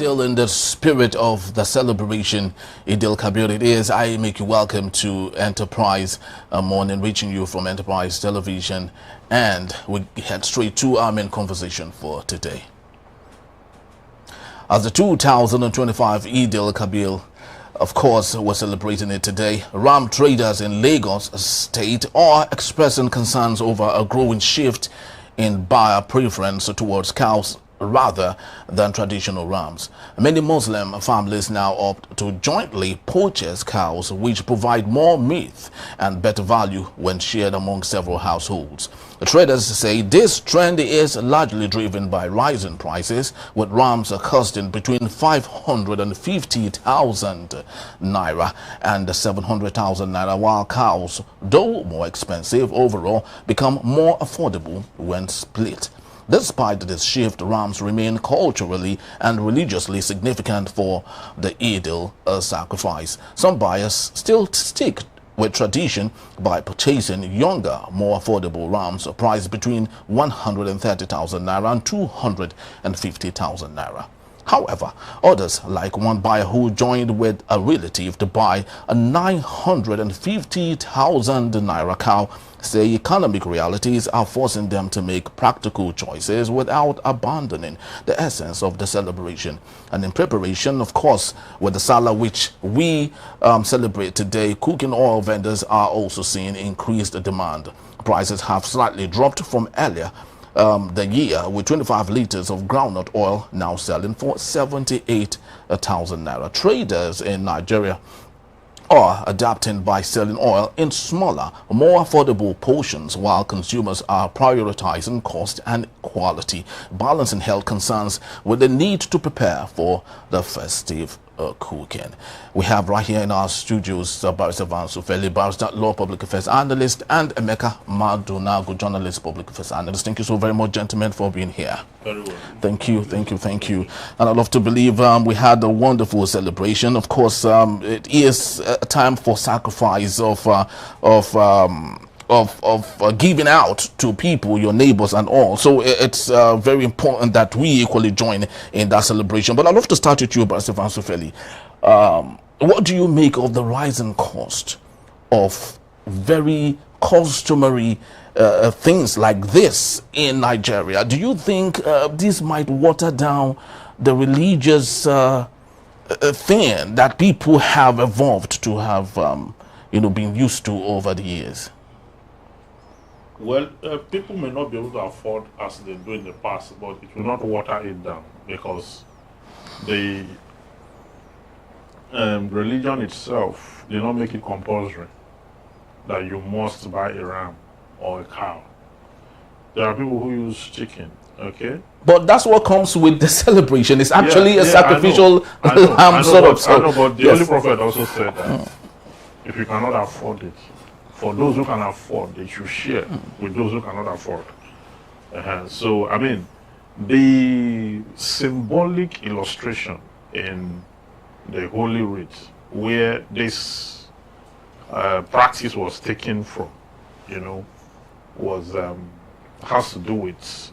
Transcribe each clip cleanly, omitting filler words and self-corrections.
Still in the spirit of the celebration, Eid al-Kabir it is, I make you welcome to Enterprise Morning, reaching you from Enterprise Television, and we head straight to our main conversation for today. As the 2025 Eid al-Kabir, of course, we're celebrating it today, ram traders in Lagos State are expressing concerns over a growing shift in buyer preference towards cows rather than traditional rams. Many Muslim families now opt to jointly purchase cows, which provide more meat and better value when shared among several households. The traders say this trend is largely driven by rising prices, with rams costing between 550,000 naira and 700,000 naira, while cows, though more expensive overall, become more affordable when split. Despite this shift, rams remain culturally and religiously significant for the Eid sacrifice. Some buyers still stick with tradition by purchasing younger, more affordable rams priced between 130,000 naira and 250,000 naira. However, others, like one buyer who joined with a relative to buy a 950,000 naira cow, say economic realities are forcing them to make practical choices without abandoning the essence of the celebration. And in preparation, of course, with the Sallah, which we celebrate today, cooking oil vendors are also seeing increased demand. Prices have slightly dropped from earlier the year, with 25 liters of groundnut oil now selling for 78,000 naira. Traders in Nigeria are adapting by selling oil in smaller, more affordable portions, while consumers are prioritizing cost and quality, balancing health concerns with the need to prepare for the festive cooking. We have right here in our studios Barrister Sufeli, Barrister Law Public Affairs Analyst, and Emeka Madunagu, Journalist Public Affairs Analyst. Thank you so very much, gentlemen, for being here. Very well. Thank you. And I'd love to believe we had a wonderful celebration. Of course, it is a time for sacrifice of giving out to people, your neighbors and all. So it's very important that we equally join in that celebration. But I'd love to start with you, Barrister Sufeli. What do you make of the rising cost of very customary things like this in Nigeria? Do you think this might water down the religious thing that people have evolved to have been used to over the years? Well, people may not be able to afford as they do in the past, but it will not water it down, because the religion itself did not make it compulsory that you must buy a ram or a cow. There are people who use chicken, okay? But that's what comes with the celebration. It's actually a sacrificial lamb sort of. I know, but the Holy Prophet also said that if you cannot afford it, for those who can afford, they should share with those who cannot afford. So, I mean, the symbolic illustration in the Holy Writ, where this practice was taken from, was has to do with,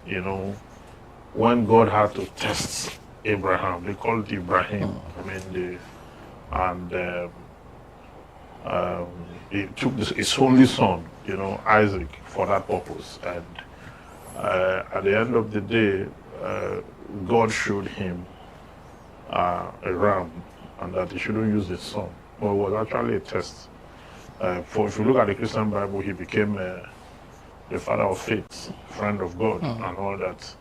when God had to test Abraham. They called it Ibrahim. He took his only son, Isaac, for that purpose. And at the end of the day, God showed him a ram, and that he shouldn't use his son. But it was actually a test. If you look at the Christian Bible, he became the father of faith, friend of God, and all that.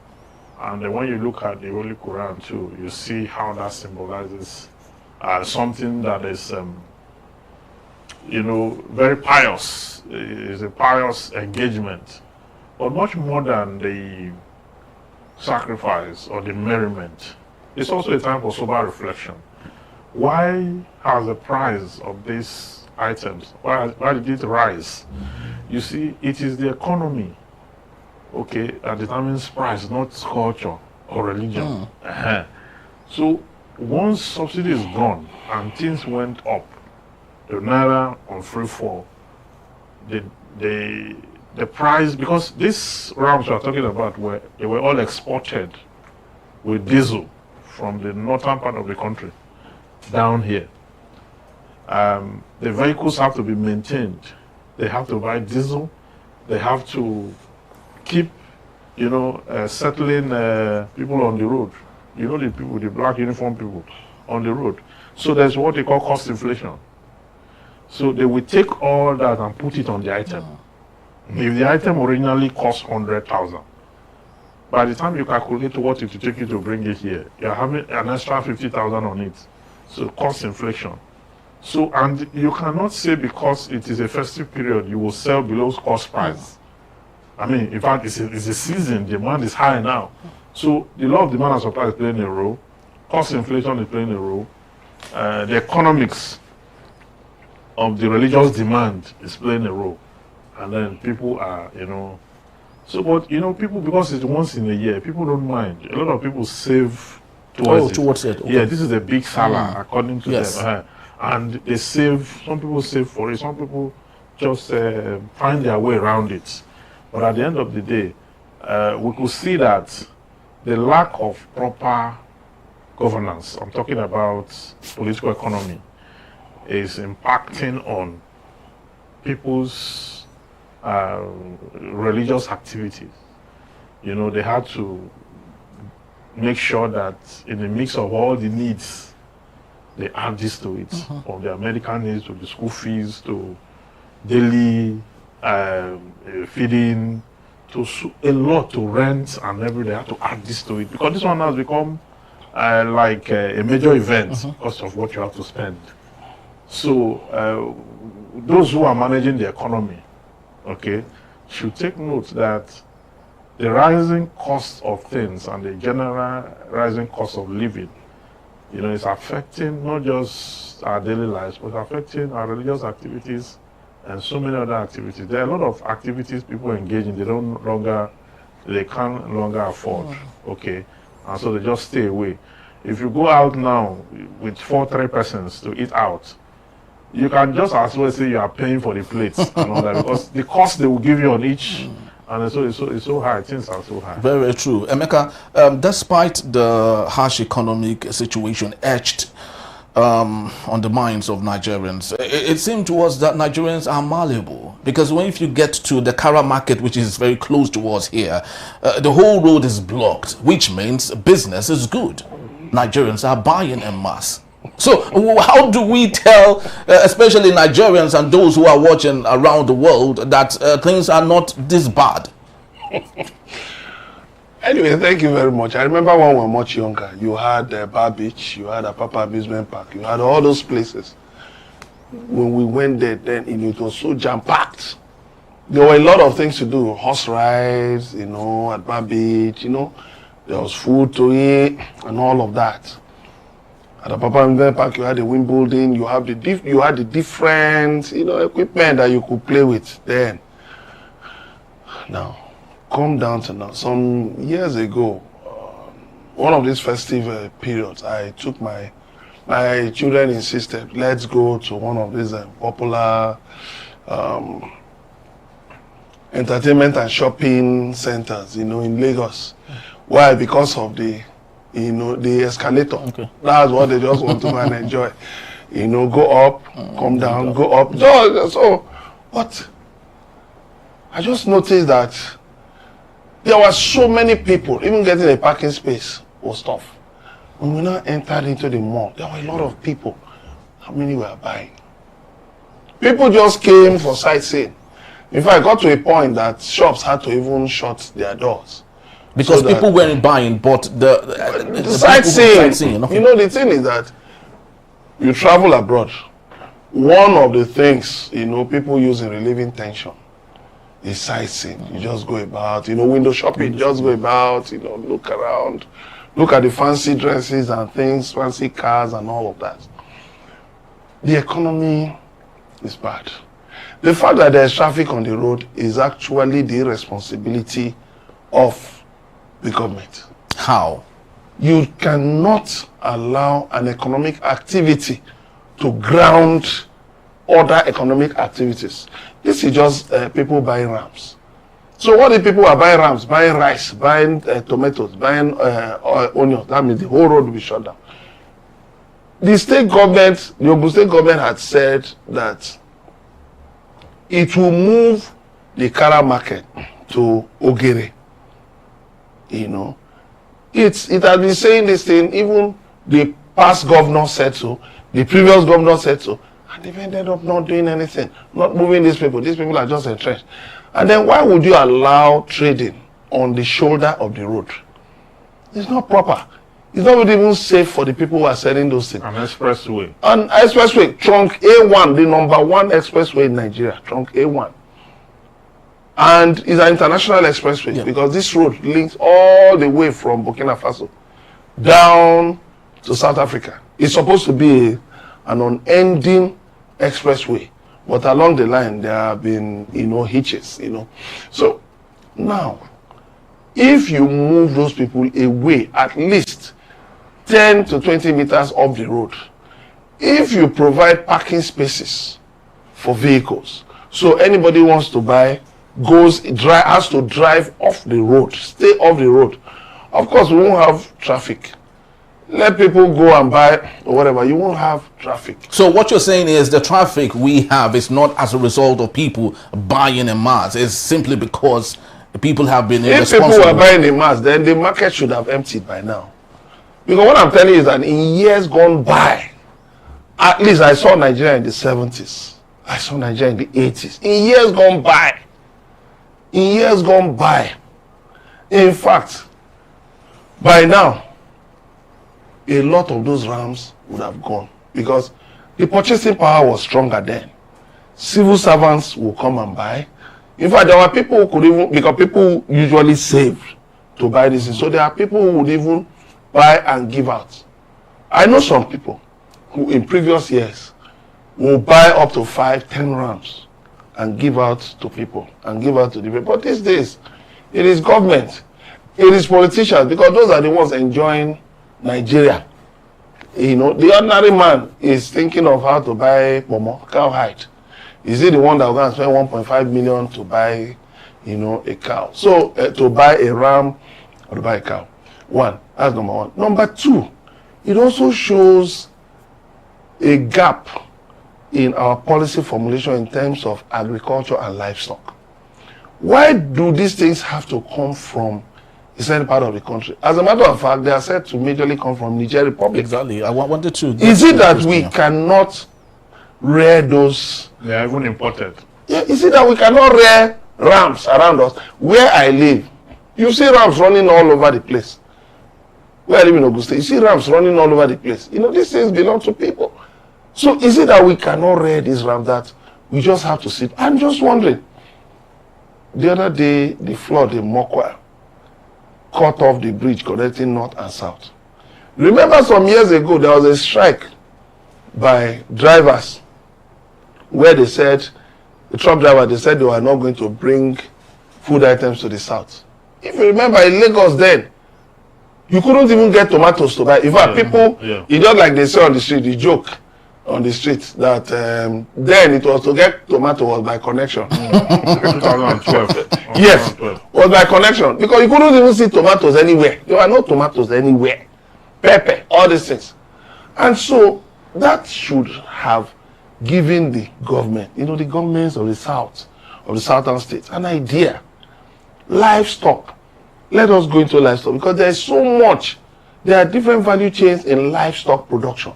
And when you look at the Holy Quran too, you see how that symbolizes something that is very pious. It's a pious engagement, but much more than the sacrifice or the merriment. It's also a time for sober reflection. Why has the price of these items, why did it rise? You see, it is the economy, that determines price, not culture or religion. So once subsidy is gone and things went up, the naira on free fall, the price, because these rams we are talking about they were all exported with diesel from the northern part of the country down here. The vehicles have to be maintained. They have to buy diesel. They have to keep, settling people on the road. The people, the black uniform people on the road. So there's what they call cost inflation. So they will take all that and put it on the item. If the item originally cost 100,000, by the time you calculate what it will take you to bring it here, you're having an extra 50,000 on it. So cost inflation. So, and you cannot say because it is a festive period, you will sell below cost price. I mean, in fact, it's a season, demand is high now. So the law of demand and supply is playing a role. Cost inflation is playing a role. The economics of the religious demand is playing a role. And then people are, so, but, people, because it's once in a year, people don't mind. A lot of people save towards it. Okay. Yeah, this is a big Sallah, according to them. And they save, some people save for it, some people just find their way around it. But at the end of the day, we could see that the lack of proper governance, I'm talking about political economy, is impacting on people's religious activities. They had to make sure that in the mix of all the needs, they add this to it, from their medical needs to the school fees to daily feeding, to a lot to rent and everything. They have to add this to it because this one has become like a major event because of what you have to spend. So those who are managing the economy, should take note that the rising cost of things and the general rising cost of living, it's affecting not just our daily lives, but affecting our religious activities and so many other activities. There are a lot of activities people engage in, they can't longer afford, and so they just stay away. If you go out now with 3 persons to eat out, you can just as well say you are paying for the plates and all that, because the cost they will give you on each, and so it's so high, things are so high. Very, very true. Emeka, despite the harsh economic situation etched on the minds of Nigerians, it seemed to us that Nigerians are malleable, because if you get to the Kara market, which is very close to us here, the whole road is blocked, which means business is good. Nigerians are buying en masse. So how do we tell, especially Nigerians and those who are watching around the world, that things are not this bad? Anyway, thank you very much. I remember when we were much younger, you had Bar Beach, you had Apapa Amusement Park, you had all those places. When we went there, then it was so jam-packed. There were a lot of things to do, horse rides, at Bar Beach, there was food to eat and all of that. At the Apapa Amusement Park, you had the Wimbledon, you had the different, equipment that you could play with then. Now, come down to now. Some years ago, one of these festive periods, I took my children insisted, let's go to one of these popular entertainment and shopping centers, in Lagos. Why? Because of the escalator. That's what they just want to go and enjoy. Go up, come down, go up. So, but I just noticed that there were so many people, even getting a parking space was tough. When we now entered into the mall, there were a lot of people. How many were buying? People just came for sightseeing. In fact, it got to a point that shops had to even shut their doors. Because so people weren't buying, but the sightseeing. The thing is that you travel abroad. One of the things, people use in relieving tension is sightseeing. You just go about, window shopping, just go about, look around, look at the fancy dresses and things, fancy cars and all of that. The economy is bad. The fact that there's traffic on the road is actually the responsibility of the government. How? You cannot allow an economic activity to ground other economic activities. This is just people buying ramps. So what if people are buying rams, buying rice, buying tomatoes, buying onions? That means the whole road will be shut down. The state government, the Ogun state government had said that it will move the Kara market to Ogere. You know, it has been saying this thing, even the past governor said so, the previous governor said so, and they've ended up not doing anything, not moving these people. These people are just entrenched. And then why would you allow trading on the shoulder of the road? It's not proper. It's not even safe for the people who are selling those things. An expressway. An expressway, trunk A1, the #1 expressway in Nigeria, trunk A1. And it's an international expressway because this road links all the way from Burkina Faso down to South Africa. It's supposed to be an unending expressway, but along the line there have been, hitches, So now, if you move those people away at least 10 to 20 meters off the road, if you provide parking spaces for vehicles, so anybody who wants to buy has to drive off the road, stay off the road. Of course, we won't have traffic. Let people go and buy or whatever. You won't have traffic. So what you're saying is the traffic we have is not as a result of people buying en masse. It's simply because people have been irresponsible. If people were buying en masse, then the market should have emptied by now. Because what I'm telling you is that in years gone by, at least I saw Nigeria in the 70s. I saw Nigeria in the 80s. In years gone by, in fact, by now, a lot of those rams would have gone because the purchasing power was stronger then. Civil servants will come and buy. In fact, there were people who could even, because people usually save to buy this, so there are people who would even buy and give out. I know some people who in previous years will buy up to 5-10 rams and give out to people and give out to the people. But these days, it is government, it is politicians, because those are the ones enjoying Nigeria. The ordinary man is thinking of how to buy cow hide. Is he the one that will go and spend 1.5 million to buy, a cow? So to buy a ram or to buy a cow. One, that's number one. Number two, it also shows a gap in our policy formulation in terms of agriculture and livestock. Why do these things have to come from a certain part of the country? As a matter of fact, they are said to majorly come from Niger Republic. Exactly. I wanted to. Is it that we cannot rear those? They are even imported. Yeah, is it that we cannot rear rams around us? Where I live, you see rams running all over the place. Where I live in Augusta, you see rams running all over the place. These things belong to people. So is it that we cannot rear these rams, that we just have to sit? I'm just wondering. The other day, the flood in Mokwa cut off the bridge connecting north and south. Remember some years ago, there was a strike by drivers where they said, the truck driver, they said they were not going to bring food items to the south. If you remember, in Lagos then, you couldn't even get tomatoes to buy. In fact, it's just like they say on the street, the joke on the street that then it was to get tomato was by connection. 2012. Yes, was by connection, because you couldn't even see tomatoes anywhere. There were no tomatoes anywhere. Pepper, all these things. And so that should have given the government, the governments of the south, of the southern states, an idea. Livestock. Let us go into livestock, because there is so much. There are different value chains in livestock production.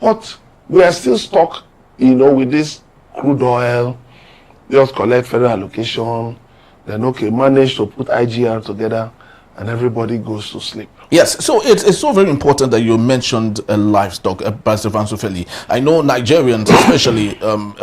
But we are still stuck, with this crude oil. Just collect federal allocation, then manage to put IGR together, and everybody goes to sleep. Yes, so it's so very important that you mentioned livestock, Pastor Fansufeli. I know Nigerians, especially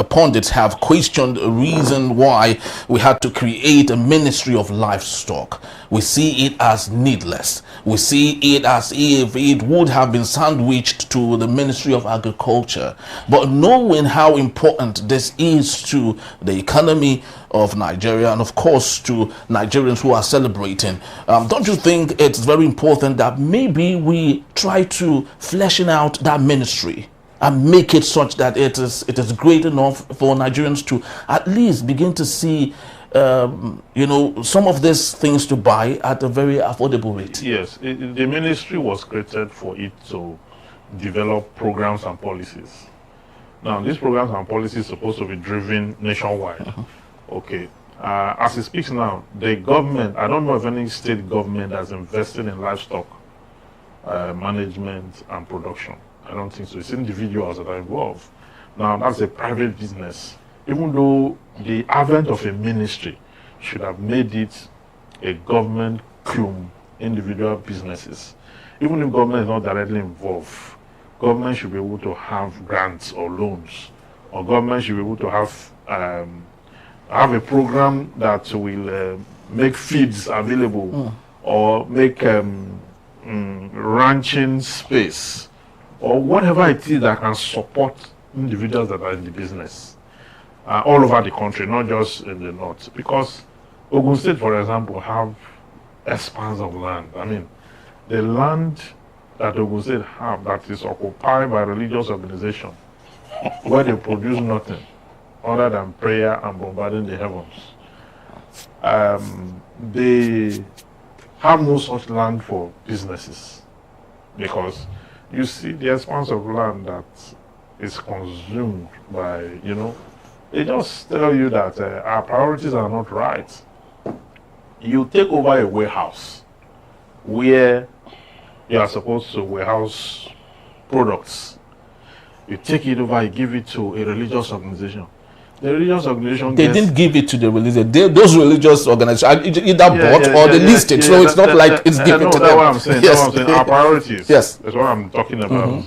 pundits, have questioned the reason why we had to create a ministry of livestock. We see it as needless. We see it as if it would have been sandwiched to the Ministry of Agriculture. But knowing how important this is to the economy of Nigeria and of course to Nigerians who are celebrating, don't you think it's very important that maybe we try to fleshing out that ministry and make it such that it is great enough for Nigerians to at least begin to see you know, some of these things to buy at a very affordable rate. Yes, the ministry was created for it to develop programs and policies. Now, these programs and policies are supposed to be driven nationwide. Okay. As it speaks now, the government, I don't know of any state government that's invested in livestock management and production. I don't think so. It's individuals that are involved. Now, that's a private business. Even though the advent of a ministry should have made it a government cum individual businesses. Even if government is not directly involved, government should be able to have grants or loans, or government should be able to have a program that will make feeds available, or make ranching space, or whatever it is that can support individuals that are in the business all over the country, not just in the north. Because Ogun State, for example, have expanse of land. I mean, the land that Ogun State have that is occupied by religious organizations, where they produce nothing other than prayer and bombarding the heavens. They have no such land for businesses, because you see the expanse of land that is consumed by, you know, they just tell you that our priorities are not right. You take over a warehouse where you are supposed to warehouse products. You take it over, you give it to a religious organization. The religious organization didn't give it to the religious. Those religious organizations either bought or they listed. So it's not like it's given to them. That's what I'm saying. Yes. That's what I'm saying. Our priorities. Yes. That's what I'm talking about.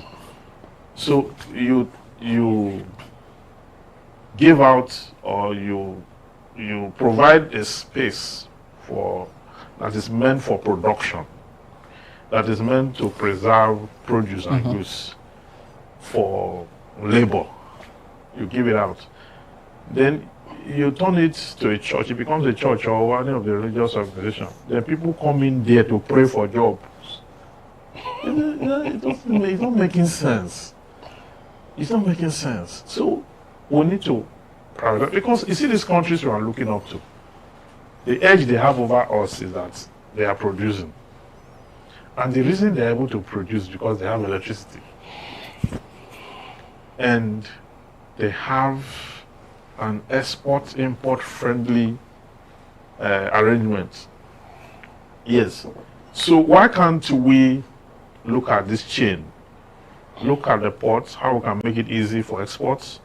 So you give out, or you provide a space for that is meant for production, that is meant to preserve produce and goods for labor. You give it out. Then you turn it to a church. It becomes a church or one of the religious organizations. Then people come in there to pray for jobs. It's not making sense. It's not making sense. So we need to prioritize, because you see these countries we are looking up to, the edge they have over us is that they are producing. And the reason they're able to produce is because they have electricity. And they have an export-import friendly arrangement. Yes. So why can't we look at this chain? Look at the ports, how we can make it easy for exports.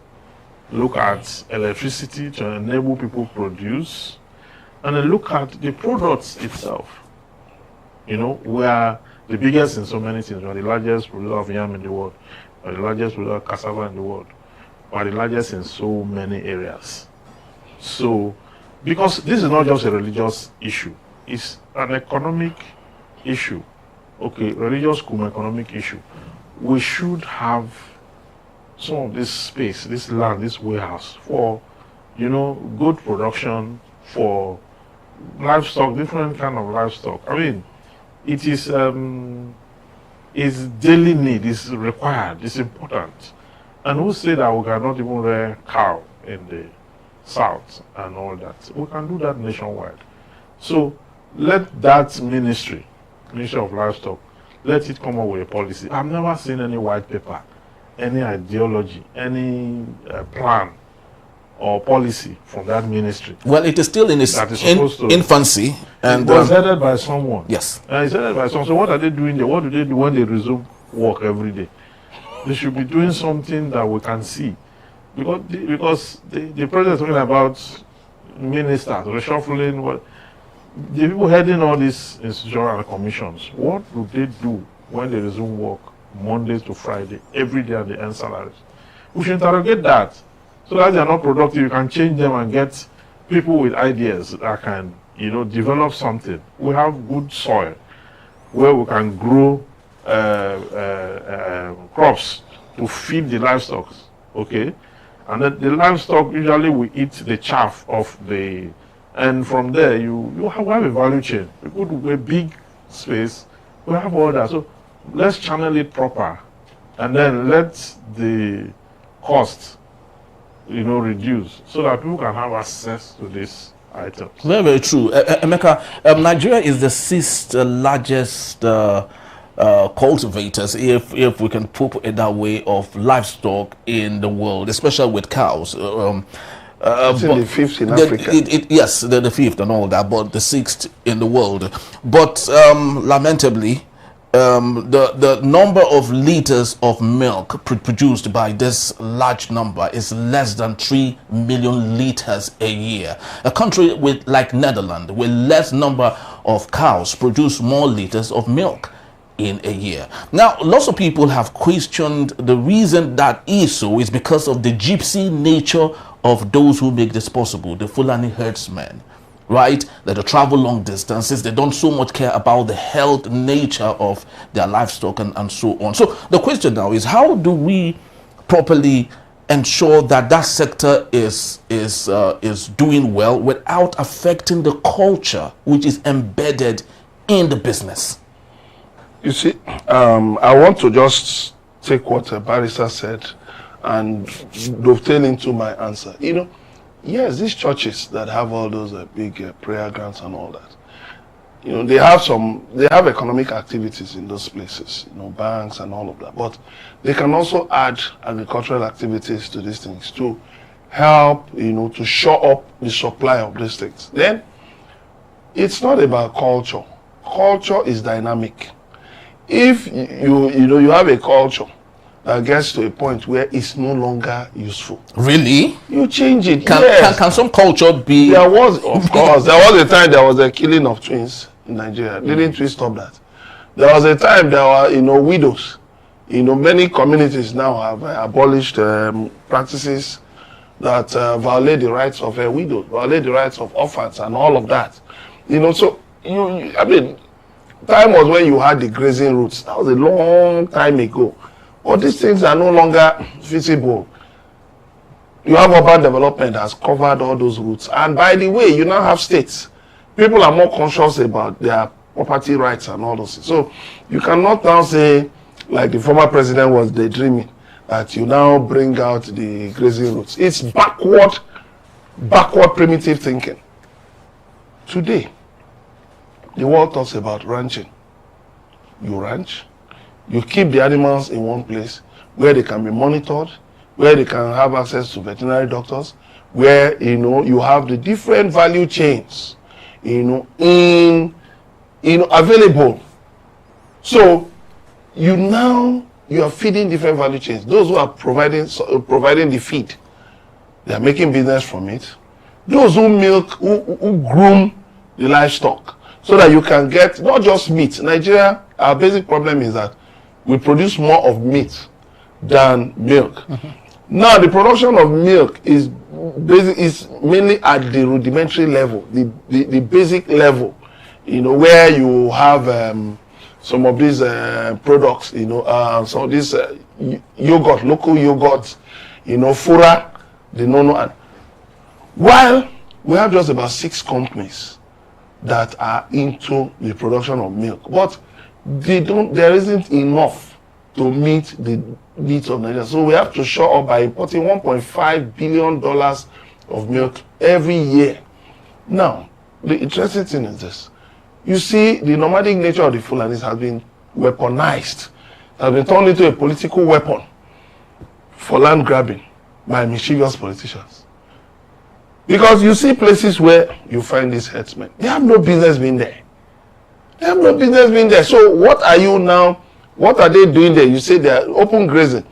Look at electricity to enable people to produce. And then look at the products itself. You know, we are the biggest in so many things. We are the largest producer of yam in the world. We are the largest producer of cassava in the world. We are the largest in so many areas. So, because this is not just a religious issue, it's an economic issue. Okay, religious cum economic issue. We should have some of this space, this land, this warehouse for, you know, good production, for livestock, different kind of livestock. I mean, it is daily need, is required, it's important. And who say that we cannot even rear cow in the south and all that? We can do that nationwide. So let that Ministry of Livestock, let it come up with a policy. I've never seen any white paper, any ideology, any plan or policy from that ministry. Well, it is still in its infancy. And it was headed by someone. Yes. It's headed by someone. So what are they doing there? What do they do when they resume work every day? They should be doing something that we can see. Because the president is talking about ministers, reshuffling, what the people heading all these institutions and commissions, what do they do when they resume work Monday to Friday, every day and they earn salaries? We should interrogate that, so that they are not productive. You can change them and get people with ideas that can, you know, develop something. We have good soil where we can grow crops to feed the livestock, okay? And then the livestock usually will eat the chaff of the, and from there you have a value chain. We go to a big space, we have all that. So let's channel it proper, and then let the cost, you know, reduce, so that people can have access to this items. Very, very true. Emeka, Nigeria is the sixth largest cultivators, if we can put it that way, of livestock in the world, especially with cows. It's in the fifth in Africa. Yes, the fifth and all that, but the sixth in the world. But lamentably, the number of liters of milk produced by this large number is less than 3 million liters a year. A country like Netherlands, with less number of cows, produce more liters of milk in a year. Now, lots of people have questioned the reason that is so is because of the gypsy nature of those who make this possible, the Fulani herdsmen, right? That they travel long distances, they don't so much care about the health nature of their livestock and so on. So the question now is, how do we properly ensure that that sector is doing well without affecting the culture which is embedded in the business? You see, I want to just take what a barrister said and dovetail into my answer. You know, yes, these churches that have all those big prayer grounds and all that, you know, they have economic activities in those places, you know, banks and all of that. But they can also add agricultural activities to these things to help, you know, to shore up the supply of these things. Then, it's not about culture. Culture is dynamic. If you have a culture that gets to a point where it's no longer useful, really, you change it. Can some culture be? There was, of course, there was a time there was a killing of twins in Nigeria. Didn't we stop that? There was a time there were, you know, widows. You know, many communities now have abolished practices that violate the rights of widows, violate the rights of orphans, and all of that. You know, so I mean, time was when you had the grazing routes. That was a long time ago. But these things are no longer feasible. You have urban development that has covered all those routes. And by the way, you now have states. People are more conscious about their property rights and all those things. So you cannot now say, like the former president was daydreaming, that you now bring out the grazing routes. It's backward primitive thinking. Today, the world talks about ranching. You ranch, you keep the animals in one place where they can be monitored, where they can have access to veterinary doctors, where, you know, you have the different value chains, you know, available. So you are feeding different value chains. Those who are providing the feed, they are making business from it. Those who milk, who groom the livestock, so that you can get not just meat. Nigeria, our basic problem is that we produce more of meat than milk. Mm-hmm. Now, the production of milk is mainly at the rudimentary level, the basic level, you know, where you have some of these products, you know, some of these yogurt, local yogurt, you know, fura, the nono. And while we have just about 6 companies that are into the production of milk, but there isn't enough to meet the needs of Nigeria. So we have to shore up by importing $1.5 billion of milk every year. Now, the interesting thing is this. You see, the nomadic nature of the Fulanis has been weaponized, has been turned into a political weapon for land grabbing by mischievous politicians. Because you see places where you find these herdsmen, they have no business being there. They have no business being there. So what are you now? What are they doing there? You say they are open grazing.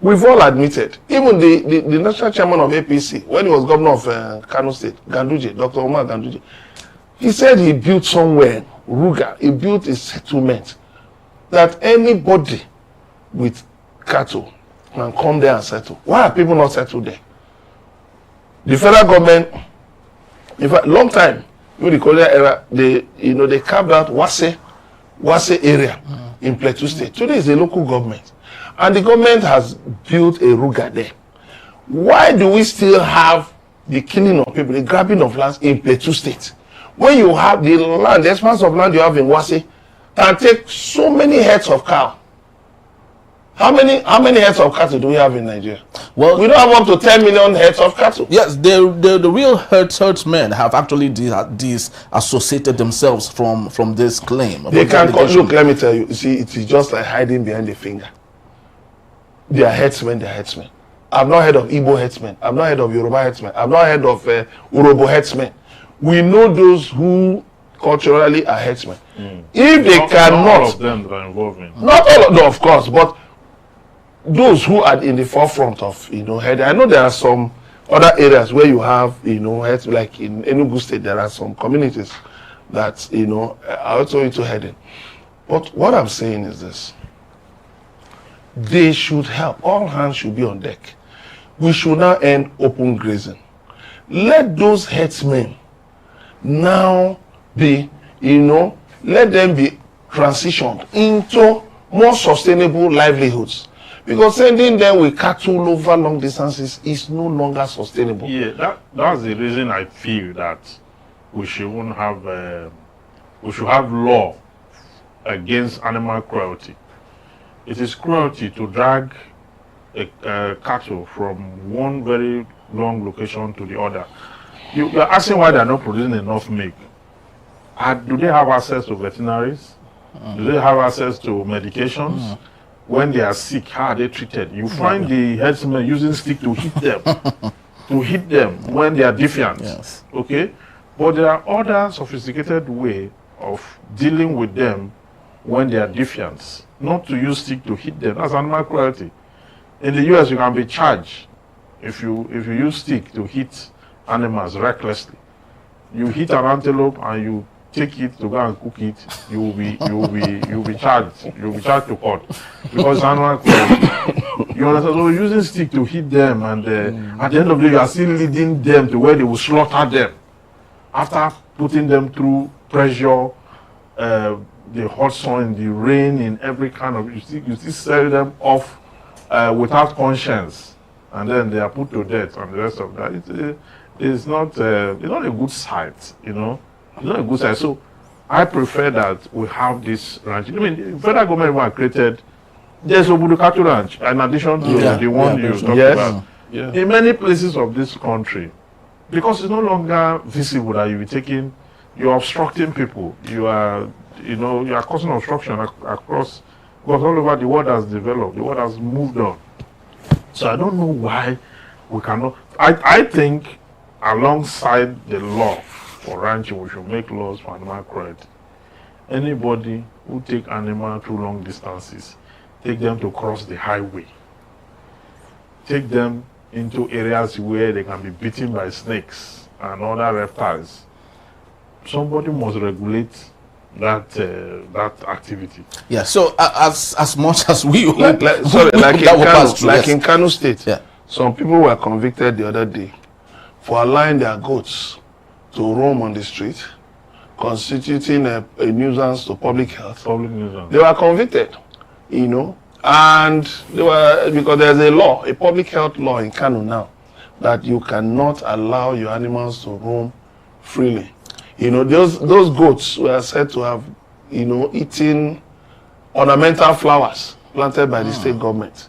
We've all admitted, even the national chairman of APC, when he was governor of Kano State, Ganduje, Dr. Omar Ganduje, he said he built somewhere, Ruga, he built a settlement that anybody with cattle can come there and settle. Why are people not settled there? The federal government, in fact, long time, in the colonial era, they carved out Wase area in Plateau State. Today is a local government. And the government has built a Ruga there. Why do we still have the killing of people, the grabbing of lands in Plateau State? When you have the land, the expanse of land you have in Wase, can take so many heads of cow. How many heads of cattle do we have in Nigeria? Well, we don't have up to 10 million heads of cattle. yes, the real herdsmen have actually disassociated themselves from this claim. They can look. Let me tell you. See, it is just like hiding behind the finger. They are headsmen. They are headsmen. I've not heard of Igbo headsmen. I've not heard of Yoruba headsmen. I've not heard of Urobo headsmen. We know those who culturally are headsmen. If they cannot, not all of them that are involved in. Not all of them, of course, but those who are in the forefront of head. I know there are some other areas where you have heads, like in Enugu State. There are some communities that are also into heading. But what I'm saying is this: they should help. All hands should be on deck. We should now end open grazing. Let those headsmen now be, let them be transitioned into more sustainable livelihoods. Because sending them with cattle over long distances is no longer sustainable. Yeah, that's the reason I feel that we shouldn't have we should have law against animal cruelty. It is cruelty to drag a cattle from one very long location to the other. You're asking why they're not producing enough milk. Do they have access to veterinaries? Do they have access to medications? When they are sick, how are they treated? You find the herdsmen using stick to hit them, when they are defiant. Yes. Okay? But there are other sophisticated way of dealing with them when they are defiant. Not to use stick to hit them. That's animal cruelty. In the US, you can be charged if you use stick to hit animals recklessly. You hit an antelope and you take it to go and cook it, you'll be charged. You'll be charged to court because animal cruelty. You understand? So using stick to hit them, and at the end of the day, you are still leading them to where they will slaughter them after putting them through pressure, the hot sun, the rain, in every kind of. You still sell them off without conscience, and then they are put to death, and the rest of that. It's not a good sight, It's not a good sight. So I prefer that we have this ranch. I mean, the federal government created, there's Obudu Cattle Ranch, in addition to the one you talked about. Yeah. In many places of this country, because it's no longer visible that you're obstructing people. You are causing obstruction across, because all over the world has developed, the world has moved on. So I don't know why we cannot. I think alongside the law for ranching, we should make laws for animal cruelty. Anybody who take animal through long distances, take them to cross the highway, take them into areas where they can be bitten by snakes and other reptiles. Somebody must regulate that activity. Yeah. So as much as we like in Kano State, some people were convicted the other day for allowing their goats to roam on the street, constituting a nuisance to public health. Public nuisance. They were convicted, and they were, because there's a law, a public health law in Kano now, that you cannot allow your animals to roam freely. Those goats were said to have, eaten ornamental flowers planted by the state government.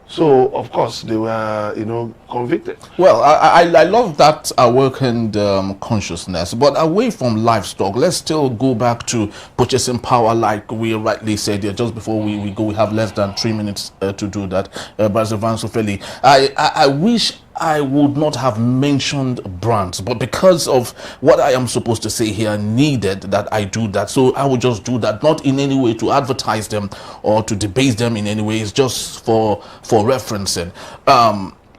So, of course, they were, convicted. Well, I love that awakened consciousness. But away from livestock, let's still go back to purchasing power, like we rightly said here. Just before we go, we have less than 3 minutes to do that. Bazavan Sofeli, I wish I would not have mentioned brands, but because of what I am supposed to say here needed that I do that. So I will just do that, not in any way to advertise them or to debase them in any way. It's just for referencing.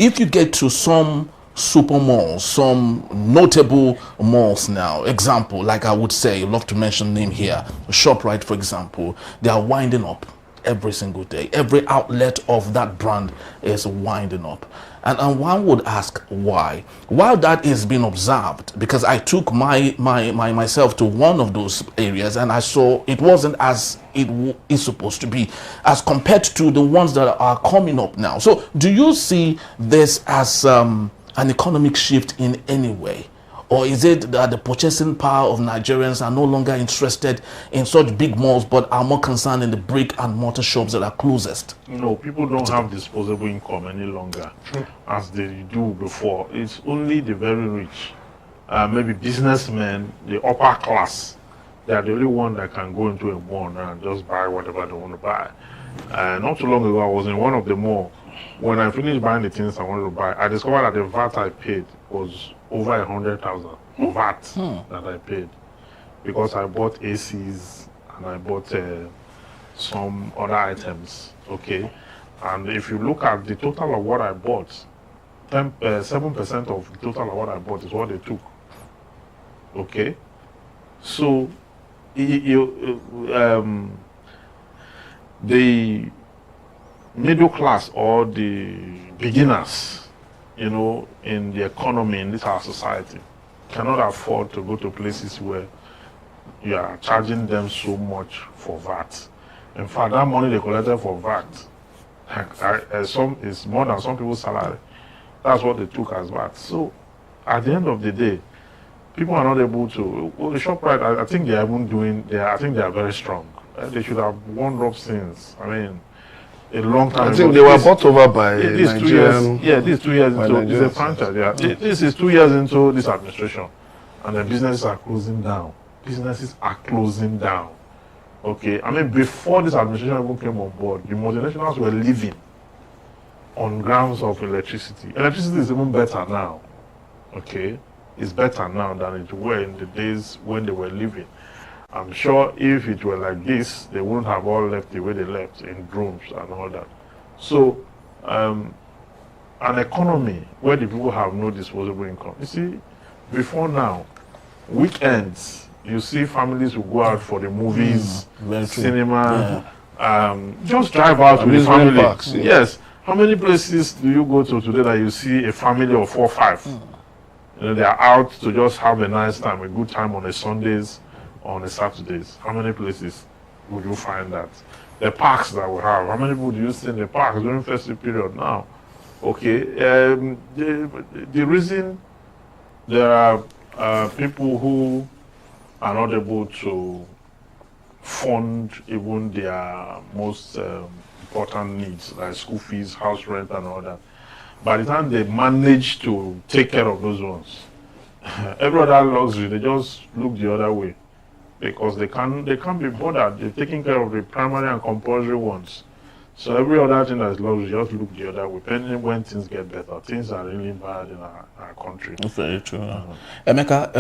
If you get to some super malls, some notable malls now, example, like I would say, love to mention name here, ShopRite, for example, they are winding up every single day. Every outlet of that brand is winding up. And one would ask why. While that is being observed, because I took myself to one of those areas and I saw it wasn't as it is supposed to be as compared to the ones that are coming up now. So do you see this as an economic shift in any way? Or is it that the purchasing power of Nigerians are no longer interested in such big malls, but are more concerned in the brick and mortar shops that are closest? No, people don't have disposable income any longer as they do before. It's only the very rich, maybe businessmen, the upper class. They are the only one that can go into a mall and just buy whatever they want to buy. Not too long ago, I was in one of the malls. When I finished buying the things I wanted to buy, I discovered that the VAT I paid was over 100,000 VAT that I paid, because I bought ACs and I bought some other items. Okay, and if you look at the total of what I bought, 7% of the total of what I bought is what they took. Okay, so the middle class or the beginners, you know, in the economy in this our society cannot afford to go to places where you are charging them so much for VAT. In fact, that money they collected for VAT some is more than some people's salary. That's what they took as VAT. So at the end of the day, people are not able to. Well, the ShopRite, I think they are even doing. I think they are very strong. They should have warned up since. I mean, a long time. I think they were bought over by Nigerian. 2 years. Yeah, this 2 years into it's a franchise. Yeah, this is 2 years into this administration, and the businesses are closing down. Businesses are closing down. Okay, I mean, before this administration even came on board, the multinationals were living on grounds of electricity. Electricity is even better now. Okay, it's better now than it were in the days when they were living. I'm sure if it were like this, they wouldn't have all left the way they left in drones and all that. So, an economy where the people have no disposable income. You see, before now, weekends, you see families who go out for the movies, cinema, just drive out with the family. Parks, yeah. Yes. How many places do you go to today that you see a family of 4 or 5? You know, they are out to just have a nice time, a good time on a Sundays, on a Saturdays. How many places would you find that? The parks that we have, how many people do you see in the parks during festive period now? Okay, the reason there are people who are not able to fund even their most important needs, like school fees, house rent, and all that. By the time they manage to take care of those ones, every other luxury, they just look the other way, because they can't be bothered. They're taking care of the primary and compulsory ones. So every other thing that is luxury, just look the other way. Depending when things get better, things are really bad in our country. Very true. Emeka,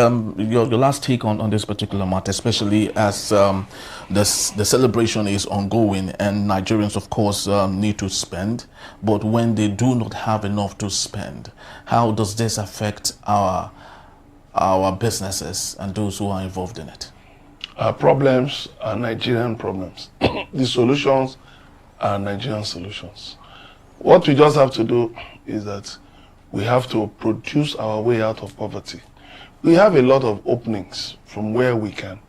your last take on this particular matter, especially as the celebration is ongoing and Nigerians, of course, need to spend. But when they do not have enough to spend, how does this affect our businesses and those who are involved in it? Our problems are Nigerian problems. The solutions are Nigerian solutions. What we just have to do is that we have to produce our way out of poverty. We have a lot of openings from where we can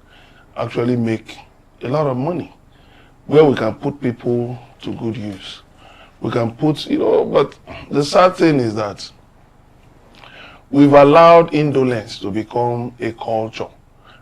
actually make a lot of money, where we can put people to good use. We can put, but the sad thing is that we've allowed indolence to become a culture,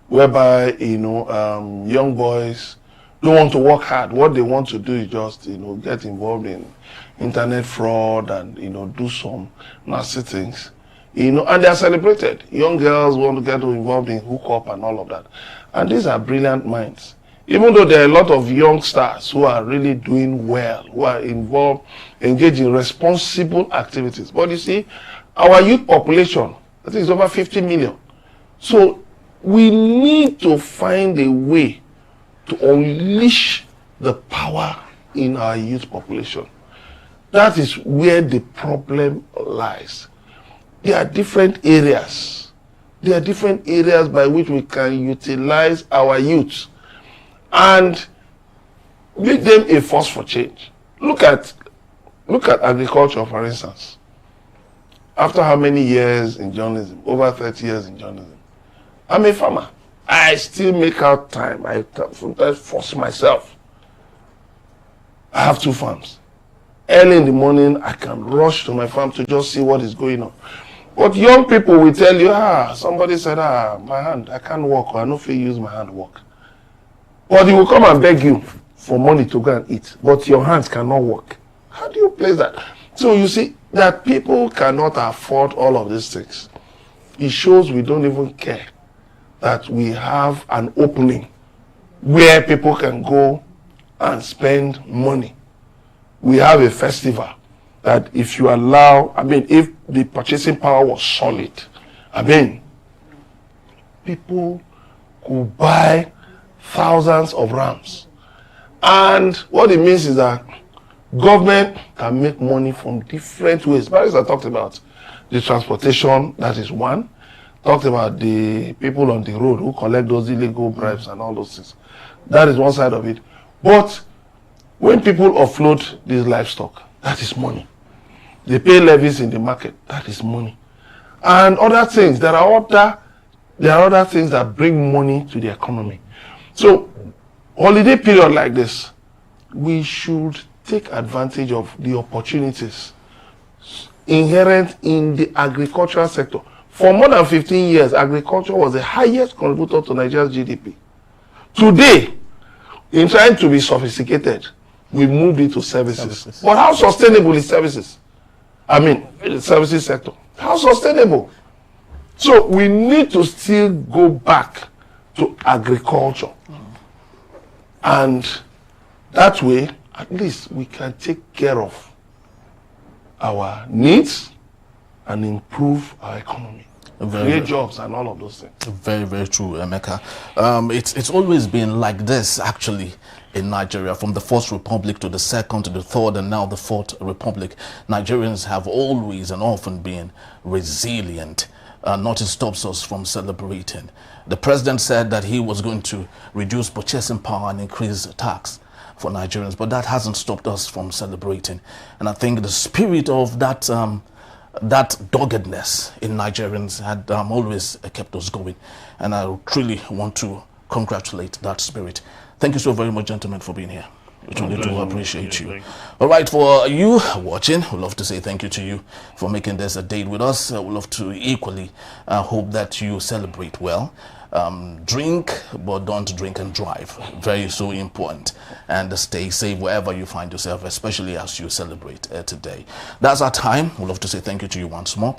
whereby, young boys don't want to work hard. What they want to do is just, get involved in internet fraud and, do some nasty things, and they are celebrated. Young girls want to get involved in hookup and all of that. And these are brilliant minds. Even though there are a lot of youngsters who are really doing well, who are engaged in responsible activities. But you see, our youth population, I think it's over 50 million. So we need to find a way to unleash the power in our youth population. That is where the problem lies. There are different areas. There are different areas by which we can utilize our youth and make them a force for change. Look at agriculture, for instance. After how many years in journalism? Over 30 years in journalism. I'm a farmer. I still make out time. I sometimes force myself. I have 2 farms. Early in the morning, I can rush to my farm to just see what is going on. But young people will tell you, somebody said, my hand, I can't walk, or I don't feel use my hand work. But he will come and beg you for money to go and eat, but your hands cannot work. How do you place that? So you see that people cannot afford all of these things. It shows we don't even care that we have an opening where people can go and spend money. We have a festival that if you allow, if the purchasing power was solid, people could buy thousands of rams. And what it means is that government can make money from different ways. Barrister talked about the transportation, that is one. Talked about the people on the road who collect those illegal bribes and all those things. That is one side of it. But when people offload these livestock, that is money. They pay levies in the market, that is money. And other things, there are other things that bring money to the economy. So, holiday period like this, we should take advantage of the opportunities inherent in the agricultural sector. For more than 15 years, agriculture was the highest contributor to Nigeria's GDP. Today, in trying to be sophisticated, we moved into services. But how sustainable is services? The services sector. How sustainable? So we need to still go back to agriculture. And that way, at least we can take care of our needs and improve our economy. Create jobs and all of those things. Very, very true, Emeka. It's always been like this, actually, in Nigeria. From the First Republic to the Second to the Third and now the Fourth Republic, Nigerians have always and often been resilient. Nothing stops us from celebrating. The president said that he was going to reduce purchasing power and increase tax for Nigerians, but that hasn't stopped us from celebrating. And I think the spirit of that doggedness in Nigerians had always kept us going, and I truly want to congratulate that spirit. Thank you so very much, gentlemen, for being here. We truly do appreciate you. All right, for you watching, we'd love to say thank you to you for making this a date with us. We'd love to equally hope that you celebrate well. Drink, but don't drink and drive. Very so important. And stay safe wherever you find yourself, especially as you celebrate today. That's our time. We'd love to say thank you to you once more.